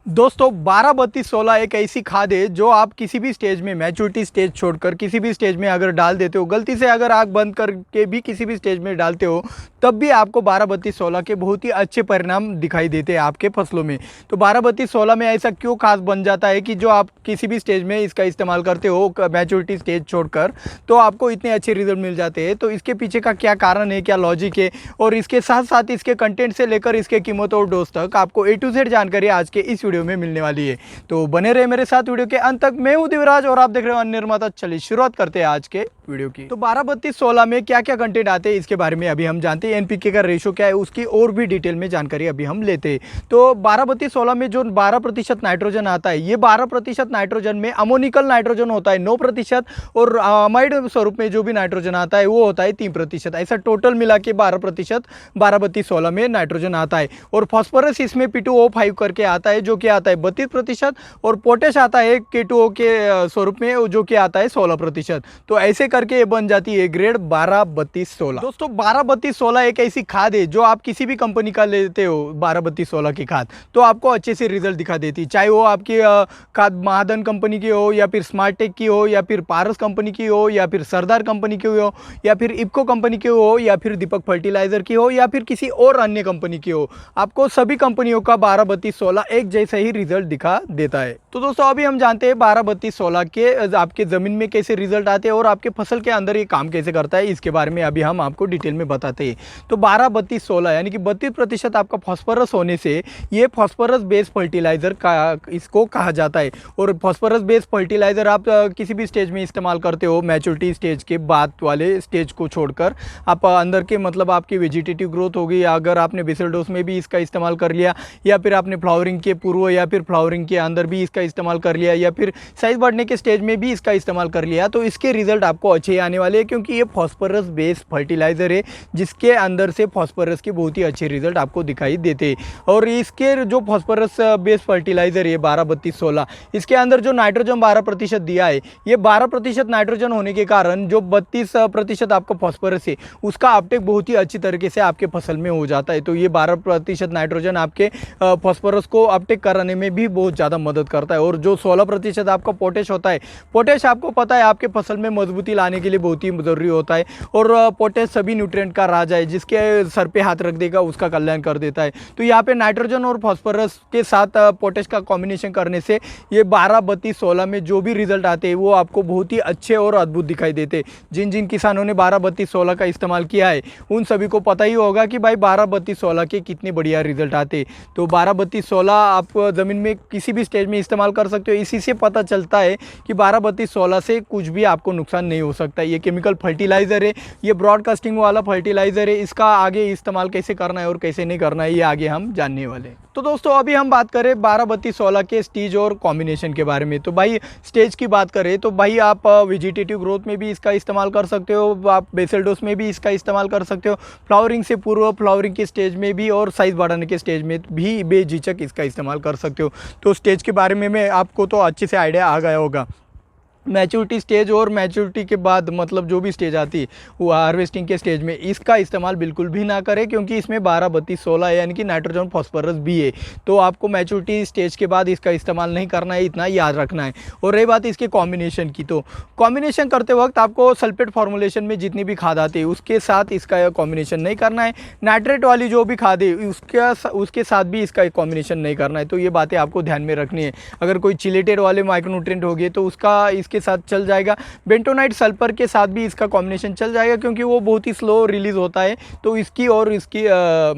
दोस्तों 12-32-16 एक ऐसी खाद है जो आप किसी भी स्टेज में मैच्योरिटी स्टेज छोड़कर किसी भी स्टेज में अगर डाल देते हो, गलती से अगर आग बंद करके भी किसी भी स्टेज में डालते हो, तब भी आपको 12-32-16 के बहुत ही अच्छे परिणाम दिखाई देते हैं आपके फसलों में। तो 12-32-16 में ऐसा क्यों खास बन जाता है कि जो आप किसी भी स्टेज में इसका इस्तेमाल करते हो मैच्योरिटी स्टेज छोड़कर, तो आपको इतने अच्छे रिजल्ट मिल जाते हैं। तो इसके पीछे का क्या कारण है, क्या लॉजिक है, और इसके साथ साथ इसके कंटेंट से लेकर इसके कीमत और डोज तक आपको A to Z जानकारी आज के इस वीडियो में मिलने वाली है। तो बने रहे मेरे साथ वीडियो के अंत तक। मैं हूं दिव्यराज और आप देख रहे हो अन्य निर्माता। चलिए शुरुआत करते हैं आज के वीडियो की। तो 12-32-16 में क्या क्या कंटेंट आते हैं इसके बारे में अभी हम जानते हैं। एनपीके का रेशो क्या है उसकी और भी डिटेल में जानकारी अभी हम लेते हैं। तो 12-32-16 में जो 12% नाइट्रोजन आता है, ये 12% नाइट्रोजन में अमोनिकल नाइट्रोजन होता है 9% और अमाइड स्वरूप में जो भी नाइट्रोजन आता है वो होता है 3%। ऐसा टोटल मिला के 12% 12-32-16 में नाइट्रोजन आता है। और फॉस्फोरस इसमें P2O5 करके आता है जो कि आता है 32%, और पोटेश आता है K2O के स्वरूप में जो कि आता है 16%। तो ऐसे करके ये बन जाती है ग्रेड 12-32-16। दोस्तों 12-32-16 एक ऐसी खाद है जो आप किसी भी कंपनी का लेते हो 12-32-16 की खाद, तो आपको अच्छे से रिजल्ट दिखा देती है। चाहे वो आपकी खाद महादन कंपनी की हो, या फिर स्मार्ट टेक की हो, या फिर पारस कंपनी की हो, या फिर सरदार कंपनी की हो, या फिर इफ्को कंपनी की हो, या फिर दीपक फर्टिलाइजर की हो, या फिर किसी और अन्य कंपनी की हो, आपको सभी कंपनियों का 12-32-16 एक जैसा ही रिजल्ट दिखा देता है। तो दोस्तों अभी हम जानते हैं 12-32-16 के आपके ज़मीन में कैसे रिजल्ट आते हैं और आपके फसल के अंदर ये काम कैसे करता है, इसके बारे में अभी हम आपको डिटेल में बताते हैं। तो 12-32-16 यानी कि 32% आपका फॉस्फोरस होने से ये फॉस्फोरस बेस्ड फर्टिलाइजर का इसको कहा जाता है। और फॉस्फोरस बेस्ड फर्टिलाइजर आप किसी भी स्टेज में इस्तेमाल करते हो, मैच्योरिटी स्टेज के बाद वाले स्टेज को छोड़कर आप अंदर के मतलब आपकी वेजिटेटिव ग्रोथ होगी, अगर आपने बेसल डोज में भी इसका इस्तेमाल कर लिया, या फिर आपने फ्लावरिंग के पूर्व या फिर फ्लावरिंग के अंदर भी इसका इस्तेमाल कर लिया, या फिर साइज बढ़ने के स्टेज में भी इसका इस्तेमाल कर लिया, तो इसके रिजल्ट आपको अच्छे आने वाले हैं, क्योंकि ये फॉस्फोरस बेस्ड फर्टिलाइजर है जिसके अंदर से फॉस्फोरस के बहुत ही अच्छे रिजल्ट आपको दिखाई देते हैं। और इसके जो फॉस्फोरस बेस्ड फर्टिलाइजर है 12-32-16, इसके अंदर जो नाइट्रोजन 12% दिया है, ये 12% नाइट्रोजन होने के कारण जो 32% आपका फॉस्फोरस है उसका अपटेक बहुत ही अच्छी तरीके से आपके फसल में हो जाता है। तो ये 12% नाइट्रोजन आपके फॉस्फोरस को अपटेक कराने में भी बहुत ज़्यादा मदद करता है। और जो 16% आपका पोटेश होता है, पोटेश आपको पता है आपके फसल में मजबूती लाने के लिए बहुत ही ज़रूरी होता है। और पोटेश सभी न्यूट्रिएंट का राजा है, जिसके सर पे हाथ रख देगा उसका कल्याण कर देता है। तो यहाँ पे नाइट्रोजन और फॉस्फोरस के साथ पोटेश का कॉम्बिनेशन करने से ये 12-32-16 में जो भी रिजल्ट आते हैं वो आपको बहुत ही अच्छे और अद्भुत दिखाई देते हैं। जिन जिन किसानों ने 12-32-16 का इस्तेमाल किया है उन सभी को पता ही होगा कि भाई 12-32-16 के कितने बढ़िया रिजल्ट आते हैं। तो 12-32-16 आप ज़मीन में किसी भी स्टेज में इस्तेमाल कर सकते हो। इसी से पता चलता है कि 12-32-16 से कुछ भी आपको नुकसान नहीं हो सकता। ये केमिकल फर्टिलाइज़र है, ये ब्रॉडकास्टिंग वाला फर्टिलाइज़र है। इसका आगे इस्तेमाल कैसे करना है और कैसे नहीं करना है ये आगे हम जानने वाले हैं। तो दोस्तों अभी हम बात करें 12-32-16 के स्टेज और कॉम्बिनेशन के बारे में। तो भाई स्टेज की बात करें तो भाई आप वेजिटेटिव ग्रोथ में भी इसका इस्तेमाल कर सकते हो, आप बेसल डोज में भी इसका इस्तेमाल कर सकते हो, फ्लावरिंग से पूर्व फ्लावरिंग के स्टेज में भी और साइज़ बढ़ाने के स्टेज में भी बेझिझक इसका इस्तेमाल कर सकते हो। तो स्टेज के बारे में मैं आपको तो अच्छे से आइडिया आ गया होगा। मैच्योरिटी स्टेज और मैच्योरिटी के बाद मतलब जो भी स्टेज आती है वो हार्वेस्टिंग के स्टेज में इसका इस्तेमाल बिल्कुल भी ना करें, क्योंकि इसमें 12-32-16 यानी कि नाइट्रोजन फॉस्फोरस भी है। तो आपको मैच्योरिटी स्टेज के बाद इसका इस्तेमाल नहीं करना है, इतना याद रखना है। और रही बात इसके कॉम्बिनेशन की, तो कॉम्बिनेशन करते वक्त आपको सल्फेट फॉर्मुलेशन में जितनी भी खाद आती है उसके साथ इसका कॉम्बिनेशन नहीं करना है। नाइट्रेट वाली जो भी खाद है उसके साथ भी इसका कॉम्बिनेशन नहीं करना है। तो ये बातें आपको ध्यान में रखनी है। अगर कोई चिलेटेड वाले माइक्रोन्यूट्रिएंट हो गए तो उसका इसके साथ चल जाएगा। बेंटोनाइट सल्फर के साथ भी इसका कॉम्बिनेशन चल जाएगा, क्योंकि वो बहुत ही स्लो रिलीज होता है। तो इसकी और इसकी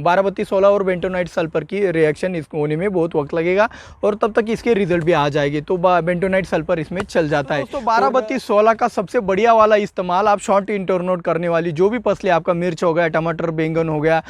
12-32-16 और बेंटोनाइट सल्फर की रिएक्शन इसको होने में बहुत वक्त लगेगा और तब तक इसके रिजल्ट भी आ जाएंगे। तो बेंटोनाइट सल्फर इसमें चल जाता है। तो 12-32-16 का सबसे बढ़िया वाला इस्तेमाल आप शॉर्ट इंटरनोट करने वाली जो भी फसलें, आपका मिर्च हो गया, टमाटर, बैंगन हो गया,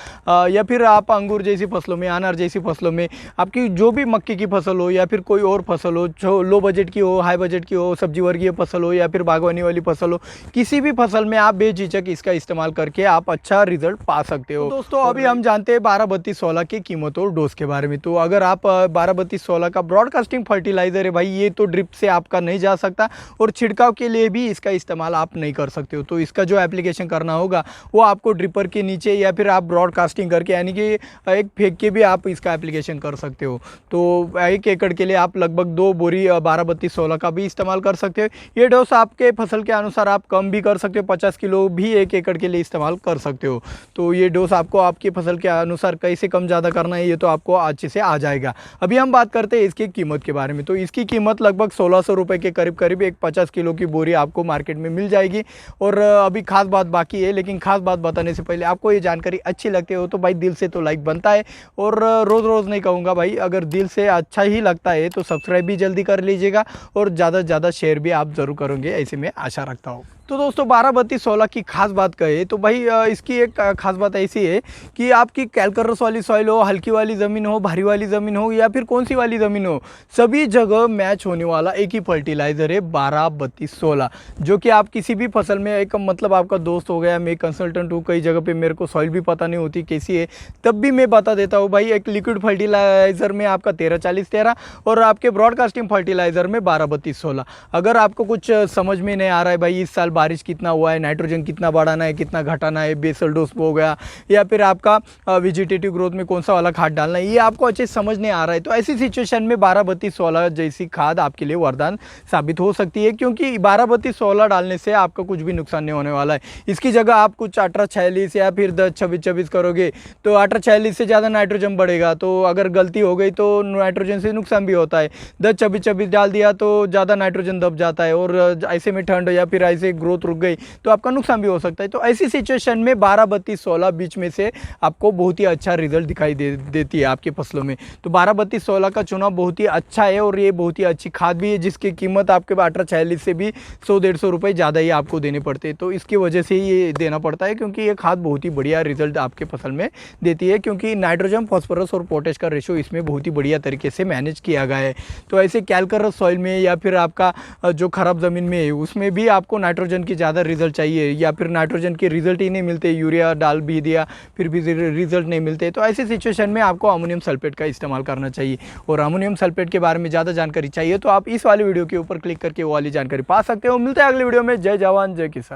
या फिर आप अंगूर जैसी फसलों में, अनार जैसी फसलों में, आपकी जो भी मक्के की फसल हो या फिर कोई और फसल हो, जो लो बजट की हो, हाई बजट की हो, सब्जी वर्ग वर्गीय फसल हो या फिर बागवानी वाली फसल हो, किसी भी फसल में आप बेझिझक इसका इस्तेमाल करके आप अच्छा रिजल्ट पा सकते हो। तो दोस्तों अभी हम जानते हैं 12-32-16 की कीमत और डोज के बारे में। तो अगर आप 12-32-16 का ब्रॉडकास्टिंग फर्टिलाइजर है भाई, ये तो ड्रिप से आपका नहीं जा सकता और छिड़काव के लिए भी इसका इस्तेमाल आप नहीं कर सकते हो। तो इसका जो एप्लीकेशन करना होगा वो आपको ड्रिपर के नीचे या फिर आप ब्रॉडकास्टिंग करके यानी कि एक फेंक के भी आप इसका एप्लीकेशन कर सकते हो। तो 1 एकड़ के लिए आप लगभग 2 बोरी 12-32-16 का भी इस्तेमाल कर सकते हो। ये डोज आपके फसल के अनुसार आप कम भी कर सकते हो, 50 किलो भी 1 एकड़ के लिए इस्तेमाल कर सकते हो। तो ये डोज आपको आपकी फसल के अनुसार कैसे कम ज़्यादा करना है ये तो आपको अच्छे से आ जाएगा। अभी हम बात करते हैं इसकी कीमत के बारे में। तो इसकी कीमत लगभग 1600 रुपये के करीब एक 50 किलो की बोरी आपको मार्केट में मिल जाएगी। और अभी खास बात बाकी है, लेकिन खास बात बताने से पहले आपको ये जानकारी अच्छी लगती हो तो भाई दिल से तो लाइक बनता है, और रोज़ रोज़ नहीं कहूँगा भाई, अगर दिल से अच्छा ही लगता है तो सब्सक्राइब भी जल्दी कर लीजिएगा और ज़्यादा से ज़्यादा शेयर भी आप ज़रूर करोगे, ऐसे में आशा रखता हूँ। तो दोस्तों 12-32-16 की खास बात कहे तो भाई इसकी एक खास बात ऐसी है कि आपकी कैलकरस वाली सॉइल हो, हल्की वाली ज़मीन हो, भारी वाली ज़मीन हो या फिर कौन सी वाली ज़मीन हो, सभी जगह मैच होने वाला एक ही फर्टिलाइज़र है 12-32-16, जो कि आप किसी भी फसल में एक मतलब आपका दोस्त हो गया, मैं कंसल्टेंट हूँ, कई जगह पे मेरे को सॉइल भी पता नहीं होती कैसी है, तब भी मैं बता देता हूँ भाई। एक लिक्विड फर्टिलाइज़र में आपका 13-40-13 और आपके ब्रॉडकास्टिंग फर्टिलाइज़र में 12-32-16। अगर आपको कुछ समझ में नहीं आ रहा है भाई इस साल बारिश कितना हुआ है, नाइट्रोजन कितना बढ़ाना है, कितना घटाना है, बेसल डोज हो गया या फिर आपका वेजिटेटिव ग्रोथ में कौन सा वाला खाद डालना है, ये आपको अच्छे समझ नहीं आ रहा है, तो ऐसी सिचुएशन में 12-32-16 जैसी खाद आपके लिए वरदान साबित हो सकती है। क्योंकि 12-32-16 डालने से आपका कुछ भी नुकसान नहीं होने वाला है। इसकी जगह आप कुछ 18-46 या फिर 10-26-26 करोगे तो 18-46 से ज़्यादा नाइट्रोजन बढ़ेगा, तो अगर गलती हो गई तो नाइट्रोजन से नुकसान भी होता है। 10-26-26 डाल दिया तो ज़्यादा नाइट्रोजन दब जाता है और ऐसे में ठंड या फिर ऐसे ग्रोथ रुक गई तो आपका नुकसान भी हो सकता है। तो ऐसी सिचुएशन में 12-32-16 बीच में से आपको बहुत ही अच्छा रिजल्ट दिखाई देती है आपकी फसलों में। तो 12-32-16 का चुनाव बहुत ही अच्छा है और ये बहुत ही अच्छी खाद भी है, जिसकी कीमत आपके 18-46 से भी 100-150 रुपये ज़्यादा ही आपको देने पड़ते हैं। तो इसकी वजह से ये देना पड़ता है क्योंकि ये खाद बहुत ही बढ़िया रिजल्ट आपके फसल में देती है, क्योंकि नाइट्रोजन, फॉस्फोरस और पोटेश का रेशो इसमें बहुत ही बढ़िया तरीके से मैनेज किया गया है। तो ऐसे कैलकरस सॉइल में या फिर आपका जो खराब ज़मीन में है उसमें भी आपको नाइट्रोजन की ज़्यादा रिजल्ट चाहिए या फिर नाइट्रोजन के रिजल्ट ही नहीं मिलते, यूरिया डाल भी दिया फिर भी रिजल्ट नहीं मिलते, तो ऐसी सिचुएशन में आपको अमोनियम सल्फेट का इस्तेमाल करना चाहिए। और अमोनियम सल्फेट के बारे में ज़्यादा जानकारी चाहिए तो आप इस वाली वीडियो के ऊपर क्लिक करके वो वाली जानकारी पा सकते हो। मिलते हैं अगले वीडियो में। जय जवान जय किसान।